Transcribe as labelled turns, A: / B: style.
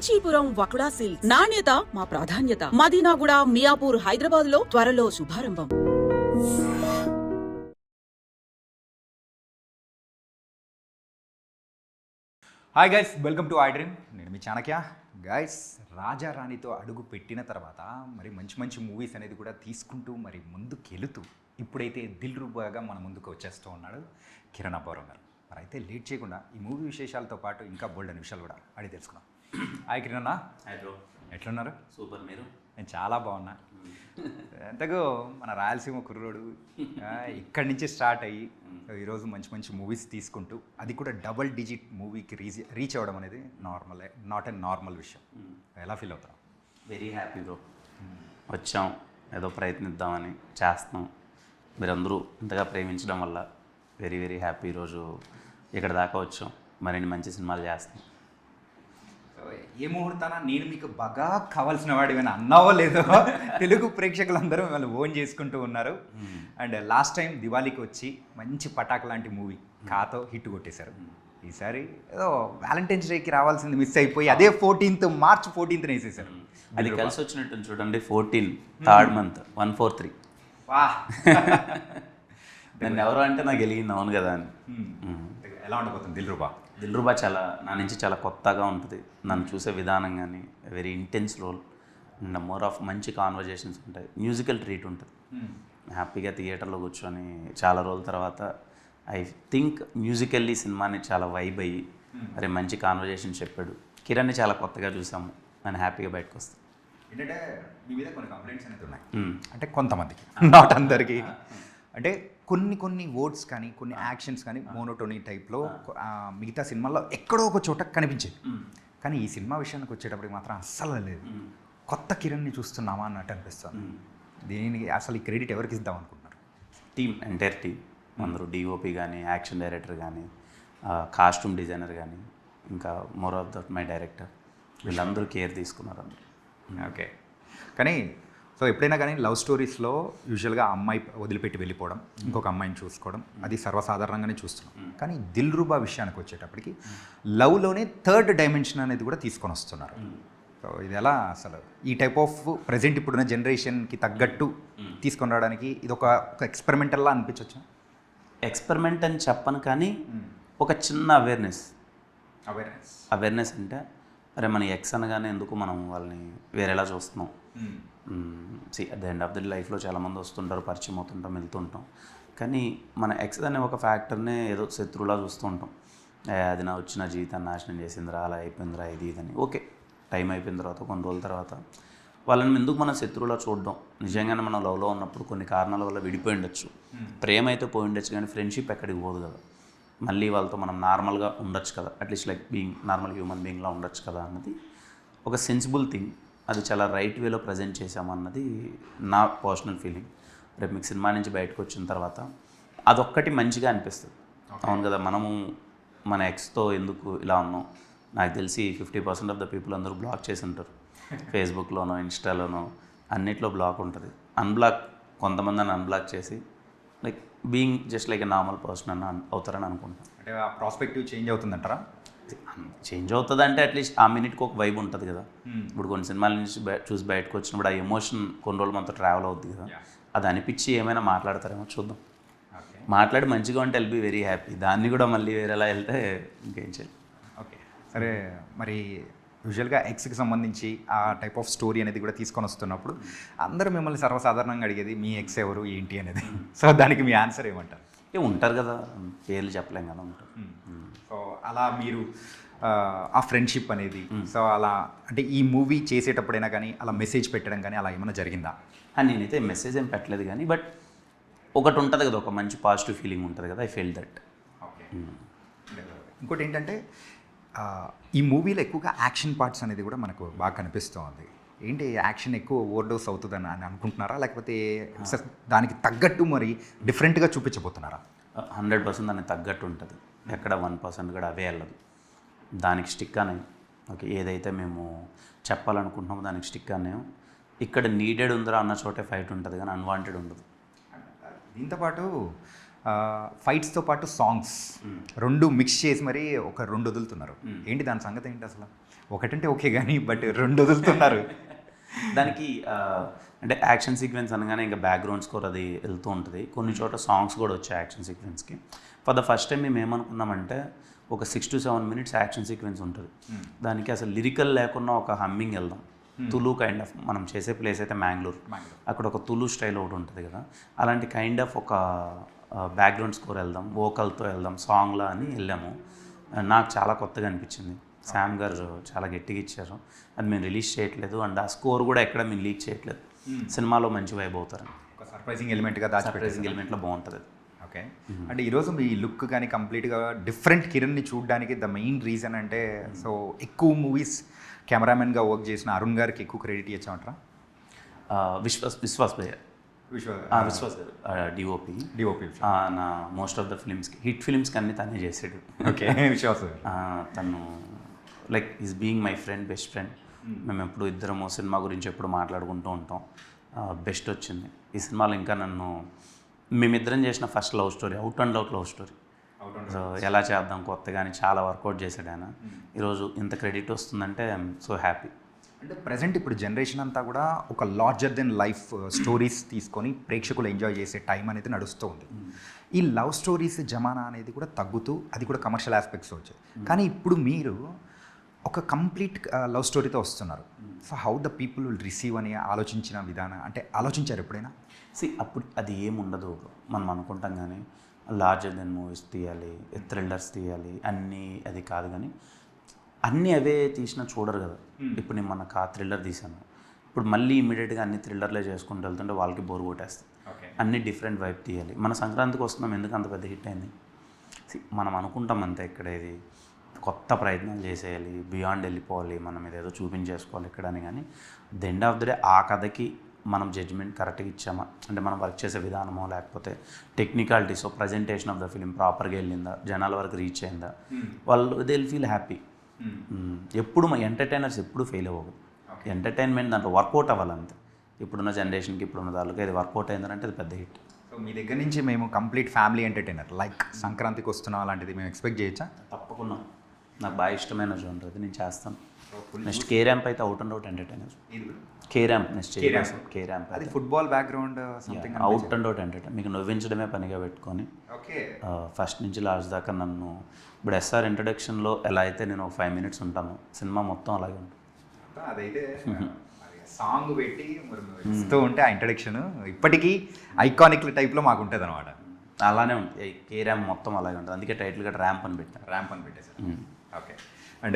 A: Kanchipuram వకుడా silks నాణ్యత మా ప్రాధాన్యత. మదీనాగూడ, మియాపూర్, హైదరాబాద్ లో త్వరలో శుభారంభం.
B: Hi guys, welcome to I dream. నేను మీ చాణక్య. గైస్, రాజా రాణితో అడుగు పెట్టిన తర్వాత మరి మంచి మంచి మూవీస్ అనేది కూడా తీసుకుంటూ మరి ముందుకెళుతూ ఇప్పుడైతే దిల్ రూబాగా మన ముందుకు వచ్చేస్తూ ఉన్నాడు కిరణ్ అబ్బవరం గారు. మరి అయితే లేట్ చేయకుండా ఈ మూవీ విశేషాలతో పాటు ఇంకా బోల్డ్ అనే విషయాలు కూడా అడిగి తెలుసుకున్నాం. హాయ్ కిరణ్ అన్న.
C: Hi bro.
B: ఎట్లున్నారు?
C: సూపర్. మీరు?
B: నేను చాలా బాగున్నా. ఎంతగో మన రాయలసీమ కుర్రోడు ఇక్కడి నుంచి స్టార్ట్ అయ్యి ఈరోజు మంచి మంచి మూవీస్ తీసుకుంటూ అది కూడా డబల్ డిజిట్ మూవీకి రీచ్ అవ్వడం అనేది నాట్ ఎ నార్మల్ విషయం. ఎలా ఫీల్ అవుతాం?
C: Very happy bro. వచ్చాం, ఏదో ప్రయత్నిద్దామని చేస్తున్నాం. మీరందరూ ఇంతగా ప్రేమించడం వల్ల వెరీ వెరీ హ్యాపీ. ఈరోజు ఇక్కడ దాకా వచ్చాం, మరిన్ని మంచి సినిమాలు చేస్తాం.
B: ఏ ముహూర్తాన నేను మీకు బాగా కావాల్సిన వాడు ఏమైనా అన్నావో లేదో తెలుగు ప్రేక్షకులందరూ మిమ్మల్ని ఓన్ చేసుకుంటూ ఉన్నారు. అండ్ లాస్ట్ టైం దివాళీకి వచ్చి మంచి పటాక్ లాంటి మూవీ కాతో హిట్ కొట్టేశారు. ఈసారి ఏదో వ్యాలంటైన్స్ డేకి రావాల్సింది మిస్ అయిపోయి అదే మార్చ్ 14th వేసేసారు.
C: అది కలిసి వచ్చినట్టు చూడండి. 14 థర్డ్ మంత్ 143.
B: వా
C: నన్ను ఎవరు అంటే నాకు వెలిగింది. అవును కదా అని.
B: ఎలా ఉండబోతుంది
C: దిల్ రూబా చాలా నా నుంచి చాలా కొత్తగా ఉంటుంది. నన్ను చూసే విధానం కానీ very intense role and more of మంచి కాన్వర్జేషన్స్ ఉంటాయి. మ్యూజికల్ ట్రీట్ ఉంటుంది. హ్యాపీగా థియేటర్లో కూర్చొని చాలా రోజుల తర్వాత ఐ థింక్ మ్యూజికల్లీ సినిమాని చాలా వైబ్ అయ్యి మరి మంచి కాన్వర్జేషన్ చెప్పాడు. కిరణ్ని చాలా కొత్తగా చూసాము. నేను హ్యాపీగా బయటకు వస్తాను.
B: ఏంటంటే మీ మీద కొన్ని కంప్లైంట్స్ అనేది ఉన్నాయి. అంటే కొంతమందికి, నాట్ అందరికీ. అంటే కొన్ని వర్డ్స్ కానీ కొన్ని యాక్షన్స్ కానీ మోనోటోనీ టైప్లో మిగతా సినిమాల్లో ఎక్కడో ఒక చోట కనిపించేది. కానీ ఈ సినిమా విషయానికి వచ్చేటప్పటికి మాత్రం అస్సలు లేదు. కొత్త కిరణ్ని చూస్తున్నామా అన్నట్టు అనిపిస్తుంది. దీనికి అసలు ఈ క్రెడిట్ ఎవరికి ఇద్దాం అనుకుంటున్నారు?
C: టీమ్, ఎంటైర్ టీమ్ అందరూ, డిఓపి కానీ, యాక్షన్ డైరెక్టర్ కానీ, కాస్ట్యూమ్ డిజైనర్ కానీ, ఇంకా more of that my director, వీళ్ళందరూ కేర్ తీసుకున్నారు అందరూ.
B: ఓకే. కానీ సో ఎప్పుడైనా కానీ లవ్ స్టోరీస్లో యూజువల్గా అమ్మాయి వదిలిపెట్టి వెళ్ళిపోవడం, ఇంకొక అమ్మాయిని చూసుకోవడం, అది సర్వసాధారణంగానే చూస్తున్నాం. కానీ దిల్ రూబా విషయానికి వచ్చేటప్పటికి లవ్లోనే థర్డ్ డైమెన్షన్ అనేది కూడా తీసుకొని వస్తున్నారు. సో ఇది ఎలా అసలు ఈ టైప్ ఆఫ్ ప్రజెంట్ ఇప్పుడున్న జనరేషన్కి తగ్గట్టు తీసుకొని రావడానికి ఇది ఒక ఎక్స్పెరిమెంటల్లా అనిపించవచ్చు?
C: ఎక్స్పెరిమెంట్ అని చెప్పను, కానీ ఒక చిన్న అవేర్నెస్ అంటే అరే మన ఎక్స్ అనగానే ఎందుకు మనం వాళ్ళని వేరేలా చూస్తున్నాం. At the end of the లైఫ్లో చాలామంది వస్తుంటారు, పరిచయం అవుతుంటాం, వెళ్తుంటాం. కానీ మన ఎక్స్ అనే ఒక ఫ్యాక్టర్నే ఏదో శత్రువులా చూస్తూ ఉంటాం. అది నా వచ్చిన జీవితాన్ని నాశనం చేసిందిరా, అలా అయిపోయిందిరా, ఇది ఇదని. ఓకే, టైం అయిపోయిన తర్వాత కొన్ని రోజుల తర్వాత వాళ్ళని ఎందుకు మన శత్రువులా చూడడం? నిజంగానే మనం లవ్లో ఉన్నప్పుడు కొన్ని కారణాల వల్ల విడిపోయి ఉండొచ్చు, ప్రేమ అయితే పోయి ఉండొచ్చు, కానీ ఫ్రెండ్షిప్ ఎక్కడికి పోదు కదా. మళ్ళీ వాళ్ళతో మనం నార్మల్గా ఉండొచ్చు కదా, అట్లీస్ట్ లైక్ నార్మల్ హ్యూమన్ బీయింగ్లా ఉండొచ్చు కదా అన్నది ఒక సెన్సిబుల్ థింగ్. అది చాలా రైట్ వేలో ప్రజెంట్ చేసామన్నది నా పర్సనల్ ఫీలింగ్. రేపు మీకు సినిమా నుంచి బయటకు వచ్చిన తర్వాత అదొక్కటి మంచిగా అనిపిస్తుంది. అవును కదా, మనము మన ఎక్స్తో ఎందుకు ఇలా ఉన్నాం? నాకు తెలిసి 50% ఆఫ్ ద పీపుల్ అందరూ బ్లాక్ చేసి ఉంటారు. ఫేస్బుక్లోనో, ఇన్స్టాలోనో అన్నిట్లో బ్లాక్ ఉంటుంది. కొంతమందిని అన్బ్లాక్ చేసి like being just like a normal person అని అవుతారని అనుకుంటాను.
B: అంటే ఆ ప్రాస్పెక్టివ్ చేంజ్ అవుతుందంటారా?
C: చేంజ్ అవుతుంది అంటే అట్లీస్ట్ ఆ మినిట్కి ఒక వైబ్ ఉంటుంది కదా. ఇప్పుడు కొన్ని సినిమాల నుంచి చూసి బయటకు వచ్చినప్పుడు ఆ ఎమోషన్ కొన్ని రోజులు మనతో ట్రావెల్ అవుతుంది కదా. అది అనిపించి ఏమైనా మాట్లాడతారేమో చూద్దాం. మాట్లాడి మంచిగా ఉంటే విల్ బీ వెరీ హ్యాపీ. దాన్ని కూడా మళ్ళీ వేరేలా వెళ్తే ఇంకేం చేయాలి.
B: ఓకే, సరే. మరి యూజువల్గా ఎక్స్కి సంబంధించి ఆ టైప్ ఆఫ్ స్టోరీ అనేది కూడా తీసుకొని వస్తున్నప్పుడు అందరూ మిమ్మల్ని సర్వసాధారణంగా అడిగేది మీ ఎక్స్ ఎవరు ఏంటి అనేది. సో దానికి మీ ఆన్సర్ ఏమంటారు?
C: ఉంటారు కదా, పేర్లు చెప్పలేం కదా, ఉంటారు.
B: సో అలా మీరు ఆ ఫ్రెండ్షిప్ అనేది, సో అలా అంటే ఈ మూవీ చేసేటప్పుడైనా కానీ అలా మెసేజ్ పెట్టడం కానీ అలా ఏమైనా జరిగిందా?
C: నేనైతే మెసేజ్ ఏం పెట్టలేదు, కానీ బట్ ఒకటి ఉంటుంది కదా, ఒక మంచి పాజిటివ్ ఫీలింగ్ ఉంటుంది కదా. I feel that.
B: ఓకే. ఇంకోటి ఏంటంటే ఈ మూవీలో ఎక్కువగా యాక్షన్ పార్ట్స్ అనేది కూడా మనకు బాగా కనిపిస్తూ ఉంది. ఏంటి యాక్షన్ ఎక్కువ ఓవర్ డోస్ అవుతుందని అనుకుంటున్నారా, లేకపోతే దానికి తగ్గట్టు మరి డిఫరెంట్గా చూపించబోతున్నారా?
C: 100% దానికి తగ్గట్టు ఉంటుంది. ఎక్కడ 1% కూడా అవే వెళ్ళదు. దానికి స్టిక్ అనే ఓకే, ఏదైతే మేము చెప్పాలనుకుంటున్నామో దానికి స్టిక్ అనేం. ఇక్కడ నీడెడ్ ఉందిరా అన్న చోటే ఫైట్ ఉంటుంది, కానీ అన్వాంటెడ్ ఉండదు.
B: దీంతోపాటు ఫైట్స్తో పాటు సాంగ్స్ రెండు మిక్స్ చేసి మరీ ఒక రెండు వదులుతున్నారు. ఏంటి దాని సంగతి ఏంటి అసలు? ఒకటంటే ఓకే కానీ బట్ రెండు వదులుతున్నారు.
C: దానికి అంటే యాక్షన్ సీక్వెన్స్ అనగానే ఇంకా బ్యాక్గ్రౌండ్ స్కోర్ అది వెళ్తూ ఉంటుంది. కొన్ని చోట్ల సాంగ్స్ కూడా వచ్చాయి యాక్షన్ సీక్వెన్స్కి. ఫర్ ద ఫస్ట్ టైం మేము ఏమనుకున్నామంటే ఒక 6 to 7 minutes యాక్షన్ సీక్వెన్స్ ఉంటుంది, దానికి అసలు లిరికల్ లేకుండా ఒక హమ్మింగ్ వెళ్దాం. తులు కైండ్ ఆఫ్ మనం చేసే ప్లేస్ అయితే మ్యాంగ్లూర్, అక్కడ ఒక తులు స్టైల్ ఒకటి ఉంటుంది కదా, అలాంటి కైండ్ ఆఫ్ ఒక బ్యాక్గ్రౌండ్ స్కోర్ వెళ్దాం, వోకల్తో వెళ్దాం సాంగ్లా అని వెళ్ళాము. నాకు చాలా కొత్తగా అనిపించింది. శామ్ గారు చాలా గట్టిగా ఇచ్చారు. అది మేము రిలీజ్ చేయట్లేదు అండ్ ఆ స్కోర్ కూడా ఎక్కడ మేము లీక్ చేయట్లేదు. సినిమాలో మంచి వైబ్ అవుతారని
B: ఒక సర్ప్రైజింగ్ ఎలిమెంట్గా
C: సర్ప్రైజింగ్ ఎలిమెంట్లో బాగుంటుంది.
B: ఓకే. అంటే ఈరోజు మీ లుక్ కానీ కంప్లీట్గా డిఫరెంట్ కిరణ్ని చూడడానికి ద మెయిన్ రీజన్ అంటే సో ఎక్కువ మూవీస్ కెమెరామెన్గా వర్క్ చేసిన అరుణ్ గారికి ఎక్కువ క్రెడిట్ ఇచ్చామంటారా?
C: విశ్వాస్ భయ్య, విశ్వాస్ గారు డిఓపి నా మోస్ట్ ఆఫ్ ద ఫిలిమ్స్కి హిట్ ఫిలిమ్స్కి అన్ని తనే చేసాడు.
B: ఓకే. విశ్వాస్
C: తను like is being my friend, best friend. మేము ఎప్పుడు ఇద్దరము సినిమా గురించి ఎప్పుడు మాట్లాడుకుంటూ ఉంటాం. బెస్ట్ వచ్చింది ఈ సినిమాలో. ఇంకా నన్ను మేమిద్దరం చేసిన first love story, out and out love story. So ఎలా చేద్దాం కొత్తగా అని చాలా వర్కౌట్ చేశాడు ఆయన. ఈరోజు ఇంత క్రెడిట్ వస్తుందంటే ఐఎమ్ సో హ్యాపీ.
B: అంటే ప్రజెంట్ ఇప్పుడు జనరేషన్ అంతా కూడా ఒక లార్జర్ దెన్ లైఫ్ స్టోరీస్ తీసుకొని ప్రేక్షకులు ఎంజాయ్ చేసే టైం అనేది నడుస్తూ ఉంది. ఈ లవ్ స్టోరీస్ జమానా అనేది కూడా తగ్గుతూ అది కూడా కమర్షియల్ ఆస్పెక్ట్స్ వచ్చాయి. కానీ ఇప్పుడు మీరు ఒక కంప్లీట్ లవ్ స్టోరీతో వస్తున్నారు. So how the people will receive అని ఆలోచించిన విధానం అంటే ఆలోచించారు ఎప్పుడైనా?
C: అప్పుడు అది ఏముండదు. మనం అనుకుంటాం కానీ లార్జర్ దెన్ మూవీస్ తీయాలి, థ్రిల్లర్స్ తీయాలి అన్నీ, అది కాదు. కానీ అన్నీ అవే తీసినా చూడరు కదా. ఇప్పుడు నేను మనకు ఆ థ్రిల్లర్ తీశాను, ఇప్పుడు మళ్ళీ ఇమీడియట్గా అన్ని థ్రిల్లర్లే చేసుకుంటూ వెళ్తుంటే వాళ్ళకి బోర్ కొట్టేస్తుంది. అన్ని డిఫరెంట్ వైపు తీయాలి. మన సంక్రాంతికి వస్తున్నాం, ఎందుకు అంత పెద్ద హిట్ అయింది? మనం అనుకుంటాం అంతే, ఇక్కడ ఇది కొత్త ప్రయత్నాలు చేసేయాలి, బియాండ్ వెళ్ళిపోవాలి, మనం ఇదేదో చూపించేసుకోవాలి ఇక్కడ అని. కానీ the end of the day ఆ కథకి మనం జడ్జ్మెంట్ కరెక్ట్గా ఇచ్చామా, అంటే మనం వర్క్ చేసే విధానమో లేకపోతే technicalities, presentation of the film ప్రాపర్గా వెళ్ళిందా, జనాల వరకు రీచ్ అయిందా, వాళ్ళు దే విల్ ఫీల్ హ్యాపీ. ఎప్పుడు మా ఎంటర్టైనర్స్ ఎప్పుడు ఫెయిల్ అవ్వదు. ఎంటర్టైన్మెంట్ దాంట్లో వర్కౌట్ అవ్వాలంతే. ఇప్పుడున్న జనరేషన్కి ఇప్పుడున్న దానికి అది వర్కౌట్ అయిందంటే అది పెద్ద హిట్.
B: సో మీ దగ్గర నుంచి మేము కంప్లీట్ ఫ్యామిలీ ఎంటర్టైనర్ లైక్ సంక్రాంతికి వస్తున్నాం అలాంటిది మేము ఎక్స్పెక్ట్ చేయొచ్చా?
C: తప్పకుండా, నాకు బాగా ఇష్టమైన జోనర్ అది, నేను చేస్తాను. నెక్స్ట్ కే ర్యాంప్ అయితే out and out entertainer. K ramp next K ramp
B: అది football background something
C: out and out entertain, మీకు నవ్వించడమే పనిగా పెట్టుకొని ఫస్ట్ నుంచి లాస్ట్ దాకా నన్ను. ఇప్పుడు ఎస్ఆర్ ఇంట్రడక్షన్లో ఎలా అయితే నేను ఒక 5 minutes ఉంటాను, సినిమా మొత్తం అలాగే ఉంటుంది.
B: అదైతే సాంగ్ పెట్టి ఇస్తూ ఉంటే ఆ ఇంట్రడక్షన్ ఇప్పటికీ ఐకానిక్ టైప్లో మాకు ఉంటుంది అనమాట.
C: అలానే ఉంటుంది కే ర్యాంప్ మొత్తం అలాగే ఉంటుంది. అందుకే టైటిల్గా ర్యాంప్ అని పెట్టాను.
B: ర్యాంప్ అని పెట్టేసారు. ఓకే.